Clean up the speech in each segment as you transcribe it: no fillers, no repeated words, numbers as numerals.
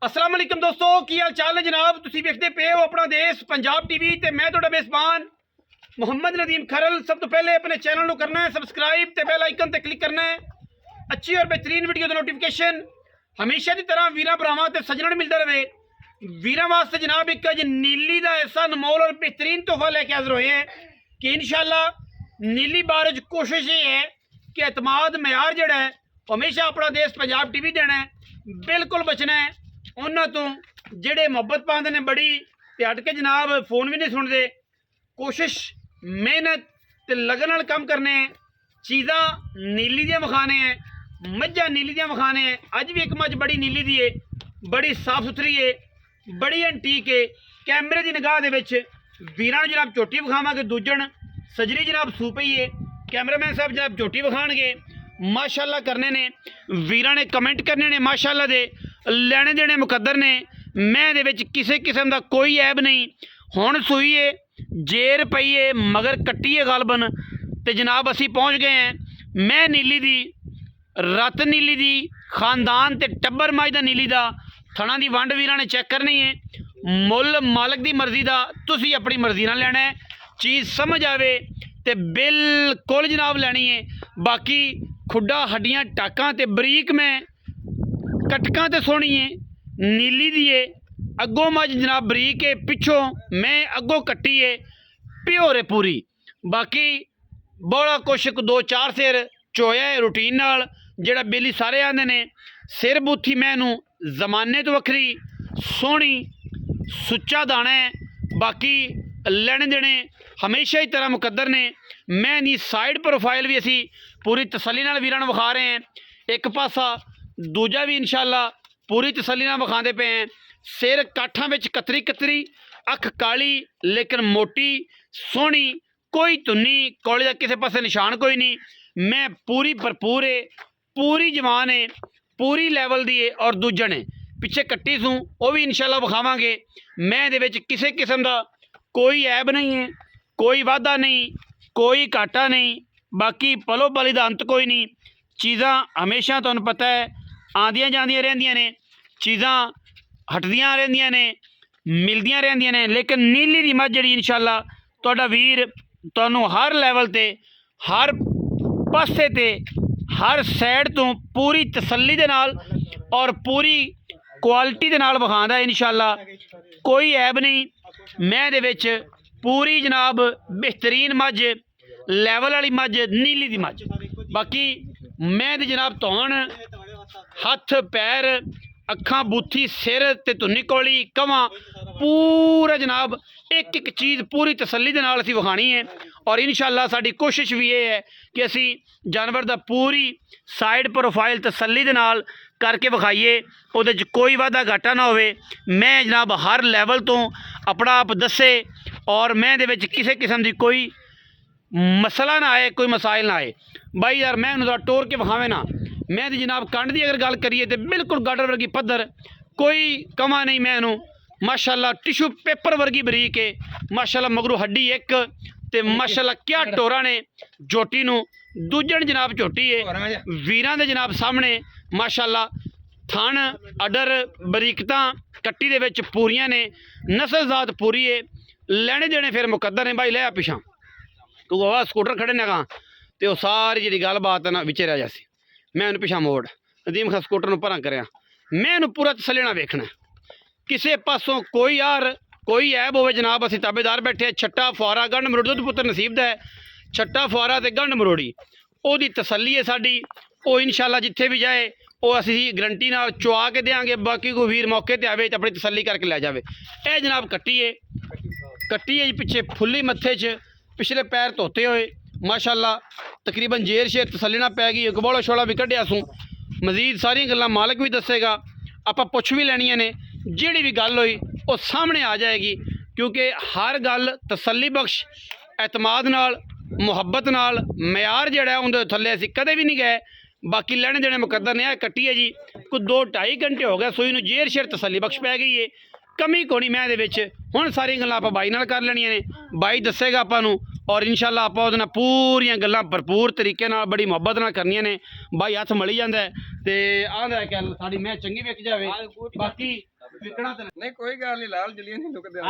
अस्सलाम वालेकुम दोस्तों, की हाल चाल है जनाब। तुसीं वेखदे पे हो अपना देश पंजाब टीवी ते मैं तुहाडा मेज़बान मुहम्मद नदीम खरल। सब तो पहले अपने चैनल को करना है सबसक्राइब ते बेल आइकन ते क्लिक करना है। अच्छी और बेहतरीन वीडियो का नोटिफिकेशन हमेशा की तरह वीरां भरावां ते सज्जणां नूं मिलदा रहे। वीरां वास्ते जनाब एक अज नीली का ऐसा अनमोल और बेहतरीन तोहफा लेके हाजिर होए हैं कि इंशाअल्लाह नीली बारे च कोशिश ये है कि एतमाद मयार जिहड़ा है हमेशा अपना देश पंजाब टीवी देना है, बिल्कुल बचना है उन्होंने तो जेडे मुहब्बत पाते हैं बड़ी ते हट के जनाब फोन भी नहीं सुनते। कोशिश मेहनत ते लगन नाल काम करने हैं। चीज़ा नीली दियां विखाने हैं, मझां नीली दियां विखाने हैं। अज भी एक मझ बड़ी नीली दी है, बड़ी साफ सुथरी है, बड़ी एंटीक है। कैमरे की निगाह दे विच वीरां नूं जनाब झोटी विखावांगे, दूजण सजरी जनाब सू पई है। कैमरामैन साहब जनाब झोटी विखाणगे, माशाअल्लाह करने ने। वीरां ने कमेंट करने ने माशाअल्लाह दे, लैने देने मुकद्दर ने। मैं दे विच किसी किस्म का कोई ऐब नहीं। हुण सूई है, जेर पई है, मगर कट्टी है गालबन ते जनाब असी पहुँच गए हैं। मैं नीली दी, रत नीली दी, खानदान ते टब्बर मज दा नीली दा। थणा दी वंड वीरां ने चैक करनी है। मुल मालक दी मर्जी दा, तुसी अपनी मर्जी नाल लैना है। चीज़ समझ आवे ते बिल्कुल जनाब लैनी है। बाकी खुड्डा हड्डियां टाकां ते बरीक में कटकां ते सोहनी है, नीली दी है। अगों मझ जनाब बरीक है, पिछों मैं अगों कट्टी है, प्योर है पूरी। बाकी बड़ा कुछ दो चार सिर चोया है रूटीन नाल, जेड़ा बेली सारे आंदे ने। सिर बूथी मैनू जमाने तो वखरी सोहनी सुच्चा दाना है। बाकी लैने देने हमेशा ही तरह मुकद्दर ने। मैं दी साइड प्रोफाइल भी असी पूरी तसल्ली नाल वीरां नूं विखा रहे हैं। एक पासा दूजा भी इंशाअल्लाह पूरी तसल्ली नाल विखाते पे हैं। सिर काठां विच कतरी कतरी, अख काली लेकिन मोटी सोहनी, कोई धुन्नी कौले का किसी पासे निशान कोई नहीं। मैं पूरी भरपूर है, पूरी जवान है, पूरी लैवल दी है। और दूजन है पिछे कट्टी सूँ वह भी इंशाअल्लाह विखावांगे। मैं दे विच किसी किस्म का कोई ऐब नहीं है, कोई वाधा नहीं, कोई घाटा नहीं। बाकी पलो पली का अंत कोई नहीं। चीज़ां हमेशा तुहानूं पता है आंदियां जांदियां रहिंदियां ने, चीज़ां हटदियां रहिंदियां ने, मिलदियां रहिंदियां ने। लेकिन नीली दी मझ जिहड़ी इंशाअल्लाह तुहाडा वीर तुहानूं हर लैवल ते, हर पासे ते, हर साइड तो पूरी तसल्ली दे नाल और पूरी क्वालिटी दे नाल विखांदा है इंशाअल्लाह। कोई ऐब नहीं। मैं दे विच पूरी जनाब बेहतरीन मझ, लैवल वाली मझ, नीली दी मझ। बाकी मैं दे जनाब धौन, हथ पैर, अखां बूथी, सिर ते धुन्नी कौली, कवां पूरा जनाब एक एक चीज़ पूरी तसल्ली दे नाल असीं विखाणी है। और इंशाअल्लाह साडी कोशिश भी ये है कि असी जानवर दा पूरी साइड प्रोफाइल तसल्ली दे नाल करके विखाइए, उहदे च कोई वाधा घाटा ना होवे। मैं जनाब हर लैवल तो अपना आप दसे और मैं दे विच किसी किस्म की कोई मसला ना आए, कोई मसाइल ना आए। भाई यार मैं उन्होंने टोर के विखावे ना। मैं तो जनाब कंड की अगर गल करिए तो बिल्कुल गाडर वर्गी पद्धर, कोई कमा नहीं। मैं माशाअल्लाह टिशू पेपर वर्गी बरीक है माशाअल्लाह। मगरू हड्डी एक ते माशाअल्लाह क्या टोरा ने झोटी नूं। दूजन जनाब झोटी है वीरां दे जनाब सामने माशाअल्लाह। थन अडर बरीकता कट्टी दे विच पूरियां ने, नस्ल जात पूरी है। लैने देने फिर मुकद्दर ने। भाई लै पिछा तू आवा स्कूटर खड़े ने कहाँ तो वह सारी जी गलबात ना विच रह जासी। मैं उन्हें पिछा मोड़ नदीम खा स्कूटर में भरा कर मैं उन्हें पूरा तसल्ली नाल वेखना। किसी पासों कोई यार कोई ऐब होवे जनाब असीं ताबेदार बैठे। छट्टा फुआरा गंढ मरोड़ी दुध पुत्र नसीब दा है। छट्टा फुआरा ते गंढ मरोड़ी ओहदी तसल्ली है साडी। वो इंशाअल्लाह जिथे भी जाए वो असीं गारंटी नाल चुआ के देंगे। बाकी कोई वीर मौके ते आवे तो अपनी तसल्ली करके लै जावे। यह जनाब कट्टी है, कट्टी है जी पिछे फुल्ली मत्थे च, पिछले पैर धोते हुए माशाअल्लाह। तकरीबन जेर शेर तसल्ली नाल पै गई। गबोला शोला भी कढ़िया सूँ। मजीद सारी गल्लां मालक भी दसेगा, आपां पुछ भी लैनियां ने। जिहड़ी भी गल होई वो सामने आ जाएगी, क्योंकि हर गल तसल्ली बख्श एतमाद नाल, मुहब्बत नाल, म्यार जिहड़ा उहदे थल्ले असीं कदे भी नहीं गए। बाकी लैने देने मुकद्दर ने। कट्टी है जी कोई 2-2.5 घंटे हो गए सूई नूं, जेर शेर तसल्ली बख्श पै गई है। कमी कोनी मैं दे विच। हुण सारी गल्लां आपां बाई नाल कर लैणियां ने, बाई दसेगा आपां नूं। और इंशाअल्लाह आप उहदे नाल पूरियां गल्लां भरपूर तरीके नाल बड़ी मुहब्बत नाल करनियां ने। भाई हथ मली जांदा है ते आंदा है कि साडी मैं चंगी विक जावे। बाकी ਵਿਕਣਾ ਤੇ ਨਹੀਂ ਕੋਈ ਗੱਲ ਨਹੀਂ ਲਾਲ ਜਲੀਆਂ ਨਹੀਂ ਲੁਕਦੇ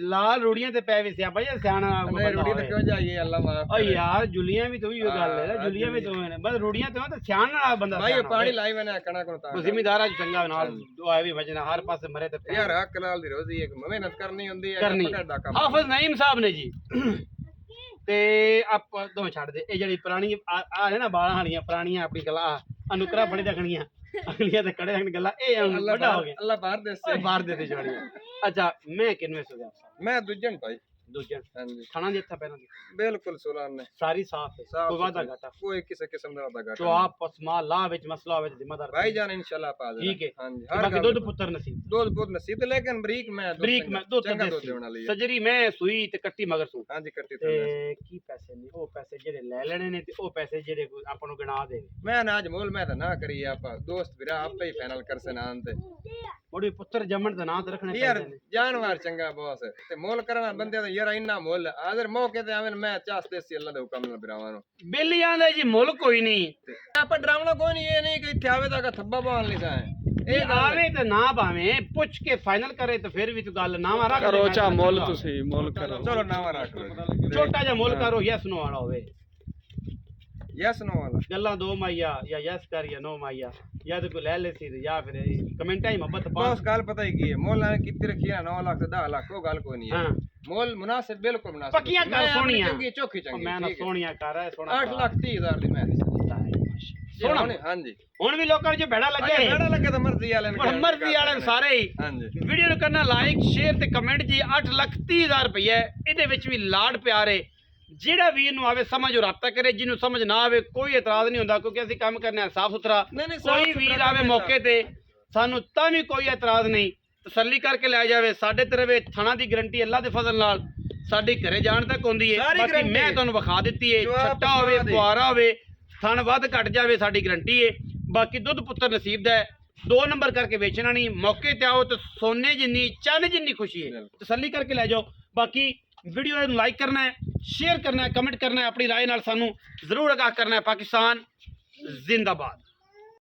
ਲਾਲ ਰੂੜੀਆਂ ਤੇ ਪੈ ਵੀ ਸਿਆਪਾ ਜੀ ਸਿਆਣਾ ਰੂੜੀ ਤੇ ਕਿਉਂ ਜਾਈਏ ਅੱਲਾ ਮਾਫ ਓ ਯਾਰ ਜੁਲੀਆਂ ਵੀ ਤੂੰ ਹੀ ਗੱਲ ਹੈ ਜੁਲੀਆਂ ਵੀ ਤੂੰ ਨੇ ਬਸ ਰੂੜੀਆਂ ਤੇ ਤਾਂ ਸਿਆਣ ਨਾਲ ਬੰਦਾ ਭਾਈ ਇਹ ਪਾਣੀ ਲਾਈ ਮੈਨੇ ਕਣਾ ਕੋਲ ਤਾਂ ਜ਼ਿਮੀਦਾਰਾਂ ਚ ਚੰਗਾ ਨਾਲ ਦੁਆ ਵੀ ਵਜਣਾ ਹਰ ਪਾਸੇ ਮਰੇ ਤੇ ਯਾਰ ਹੱਕ ਨਾਲ ਦੀ ਰੋਜ਼ੀ ਇੱਕ ਮਿਹਨਤ ਕਰਨੀ ਹੁੰਦੀ ਹੈ ਕਰਨੀ ਹਾਫਿਜ਼ ਨਈਮ ਸਾਹਿਬ ਨੇ ਜੀ ਤੇ ਆਪਾਂ ਦੋ ਛੱਡ ਦੇ ਇਹ ਜਿਹੜੀ ਪੁਰਾਣੀ ਆ ਨੇ ਨਾ ਬਾਲਾਂ ਵਾਲੀਆਂ ਪੁਰਾਣੀਆਂ ਆਪਣੀ ਗੱਲਾਂ ਅਨੁਕਰਾ ਬੜੀ ਰੱਖਣੀਆਂ ਅਗਲੀਆਂ ਤੇ ਕੜੇ ਰੱਖਣ ਗੱਲਾਂ ਇਹ ਵੱਡਾ ਹੋ ਗਿਆ ਅੱਲਾ ਬਾਹਰ ਦੇਸੇ ਬਾਹਰ ਦੇ ਤੇ ਛੋੜੀਆਂ ਅੱਛਾ ਮੈਂ ਕਿੰਨੇ ਸੋ ਗਿਆ ਮੈਂ ਦੂਜਣ ਭਾਈ ਦੂਜਾ ਹਾਂਜੀ ਖਾਣਾ ਜਿੱਥਾ ਪਹਿਲਾਂ ਦੀ ਬਿਲਕੁਲ ਸੁਲਾਨ ਨੇ ਸਾਰੀ ਸਾਫ ਹੈ ਕੋਈ ਵਾਦਾ ਘਾਟਾ ਕੋਈ ਕਿਸੇ ਕਿਸਮ ਦਾ ਵਾਦਾ ਘਾਟਾ ਜੋ ਆਪ ਪਸਮਾ ਲਾ ਵਿੱਚ ਮਸਲਾ ਵਿੱਚ ਜ਼ਿੰਮੇਦਾਰ ਭਾਈ ਜਾਨ ਇੰਸ਼ਾਅੱਲਾ ਪਾ ਦੇ ਠੀਕ ਹੈ ਹਾਂਜੀ ਬਾਕੀ ਦੁੱਧ ਪੁੱਤਰ ਨਸੀਬ ਦੁੱਧ ਬਹੁਤ ਨਸੀਬ ਲੇਕਿਨ ਬਰੀਕ ਮੈਂ ਦੁੱਧ ਚੰਗਾ ਦੁੱਧ ਦੇਣ ਵਾਲੀ ਹੈ ਸਜਰੀ ਮੈਂ ਸੂਈ ਤੇ ਕੱਟੀ ਮਗਰ ਸੂ ਹਾਂਜੀ ਕੱਟੀ ਤੇ ਕੀ ਪੈਸੇ ਨੇ ਉਹ ਪੈਸੇ ਜਿਹੜੇ ਲੈ ਲੈਣੇ ਨੇ ਤੇ ਉਹ ਪੈਸੇ ਜਿਹੜੇ ਆਪਾਂ ਨੂੰ ਗਿਣਾ ਦੇ ਮੈਂ ਨਾ ਅੱਜ ਮੋਲ ਮੈਂ ਤਾਂ ਨਾ ਕਰੀ ਆਪਾਂ ਦੋਸਤ ਵੀਰਾ ਆਪੇ ਹੀ ਫਾਈਨਲ ਕਰਸੇ ਨਾਂ ਤੇ ਉਹਦੇ ਪੁੱਤਰ ਜੰਮਣ ਦਾ ਨਾਂ ਤੇ ਰੱਖਣੇ ਯਾਰ ਜਾਨਵਰ ਚੰਗਾ ਬੌਸ ਤੇ ਮੋਲ ਕਰਨਾ ਬੰਦੇ ਦਾ ਯਾਰ ਇੰਨਾ ਮੁੱਲ ਆਦਰ ਮੌਕੇ ਤੇ ਆਵੇਂ ਮੈਂ ਚਾਹਤੇ ਸੀ ਅੱਲਾ ਦੇ ਹੁਕਮ ਨਾਲ ਬਰਾਵਾਂ ਨੂੰ ਬੇਲੀਆਂ ਦਾ ਜੀ ਮੁੱਲ ਕੋਈ ਨਹੀਂ ਆਪਾਂ ਡਰਾਵਣਾ ਕੋਈ ਨਹੀਂ ਇਹ ਨਹੀਂ ਕਿ ਇੱਥੇ ਆਵੇ ਤਾਂ ਥੱਬਾ ਪਾਉਣ ਲਈ ਸਾਂ ਇਹ ਆਵੇ ਤੇ ਨਾ ਭਾਵੇਂ ਪੁੱਛ ਕੇ ਫਾਈਨਲ ਕਰੇ ਤੇ ਫਿਰ ਵੀ ਤੂੰ ਗੱਲ ਨਾਵਾ ਰੱਖ ਕਰੋ ਚਾ ਮੁੱਲ ਤੁਸੀਂ ਮੁੱਲ ਕਰੋ ਚਲੋ ਨਾਵਾ ਰੱਖ ਲਓ ਛੋਟਾ ਜਿਹਾ ਮੁੱਲ ਕਰੋ ਯਸ ਨੋ ਵਾਲਾ ਹੋਵੇ ਯਸ ਨੋ ਵਾਲਾ ਗੱਲਾਂ ਦੋ ਮਾਈਆ ਜਾਂ ਯਸ ਕਰ ਜਾਂ ਨੋ ਮਾਈਆ ਜਾਂ ਤੇ ਕੋਈ ਲੈ ਲੈ ਸੀ ਜਾਂ ਫਿਰ ਕਮੈਂਟਾਂ ਹੀ ਮੁਹੱਬਤ ਪਾ ਬਸ ਗੱਲ ਪਤਾ ਹੀ ਕੀ ਹੈ ਮੁੱਲ ਐ ਕਿੱਥੇ ਰੱਖਿਆ 9 ਲੱਖ ਤੇ 10 ਲੱਖ ਉਹ ਗੱਲ ਕੋਈ ਨਹੀਂ ਹੈ ਹਾਂ ਮੁੱਲ ਮੁਨਾਸਿਬ ਬਿਲਕੁਲ ਮੁਨਾਸਿਬ ਪੱਕੀਆਂ ਕਰ ਸੋਹਣੀਆਂ ਚੰਗੀ ਚੋਖੀ ਚੰਗੀ ਮੈਂ ਨਾ ਸੋਹਣੀਆਂ ਕਰ ਰਿਹਾ ਸੋਹਣਾ 8 ਲੱਖ 30 ਹਜ਼ਾਰ ਦੀ ਮੈਂ ਸੋਹਣਾ ਹਾਂਜੀ ਹੁਣ ਵੀ ਲੋਕਾਂ ਨੂੰ ਭੈੜਾ ਲੱਗੇ ਬੜਾ ਲੱਗੇ ਤਾਂ ਮਰਜ਼ੀ ਵਾਲੇ ਨੇ ਮਰਜ਼ੀ ਵਾਲੇ ਸਾਰੇ ਹੀ ਹਾਂਜੀ ਵੀਡੀਓ ਨੂੰ ਕਰਨਾ ਲਾਈਕ ਸ਼ੇਅਰ ਤੇ ਕਮੈਂਟ ਜੀ 8,30,000 ਰੁਪਏ ਇਹਦੇ ਵਿੱਚ ਵੀ ਲਾਡ ਪਿਆਰੇ ਜਿਹੜਾ ਵੀਰ ਨੂੰ ਆਵੇ ਸਮਝ ਉਹ ਰਾਬਤਾ ਕਰੇ ਜਿਹਨੂੰ ਸਮਝ ਨਾ ਆਵੇ ਕੋਈ ਇਤਰਾਜ਼ ਨਹੀਂ ਹੁੰਦਾ ਕਿਉਂਕਿ ਅਸੀਂ ਕੰਮ ਕਰਨੇ ਆ ਸਾਫ ਸੁਥਰਾ ਕੋਈ ਵੀਰ ਆਵੇ ਮੌਕੇ ਤੇ ਸਾਨੂੰ ਤਾਂ ਵੀ ਕੋਈ ਇਤਰਾਜ਼ ਨਹੀਂ ਤਸੱਲੀ ਕਰਕੇ ਲੈ ਜਾਵੇ ਸਾਡੇ ਤਰਫੇ ਥਾਣਾ ਦੀ ਗਰੰਟੀ ਅੱਲਾ ਦੇ ਫਜ਼ਲ ਨਾਲ ਸਾਡੀ ਘਰੇ ਜਾਣ ਤੱਕ ਹੁੰਦੀ ਹੈ ਬਾਕੀ ਮੈਂ ਤੁਹਾਨੂੰ ਵਿਖਾ ਦਿੱਤੀ ਹੈ ਛੱਟਾ ਹੋਵੇ ਪੁਆਰਾ ਹੋਵੇ ਥਣ ਵੱਧ ਘਟ ਜਾਵੇ ਸਾਡੀ ਗਰੰਟੀ ਹੈ ਬਾਕੀ ਦੁੱਧ ਪੁੱਤਰ ਨਸੀਬ ਦਾ ਹੈ 2 ਨੰਬਰ ਕਰਕੇ ਵੇਚਣਾ ਨਹੀਂ ਮੌਕੇ ਤੇ ਆਓ ਤੇ ਸੋਨੇ ਜਿੰਨੀ ਚੰਨ ਜਿੰਨੀ ਖੁਸ਼ੀ ਹੈ ਤਸੱਲੀ ਕਰਕੇ ਲੈ ਜਾਓ ਬਾਕੀ ਵੀਡੀਓ ਨੂੰ ਲਾਈਕ ਕਰਨਾ ਹੈ शेयर करना है कमेंट करना है अपनी राय नाल सानू जरूर आगाह करना है पाकिस्तान जिंदाबाद।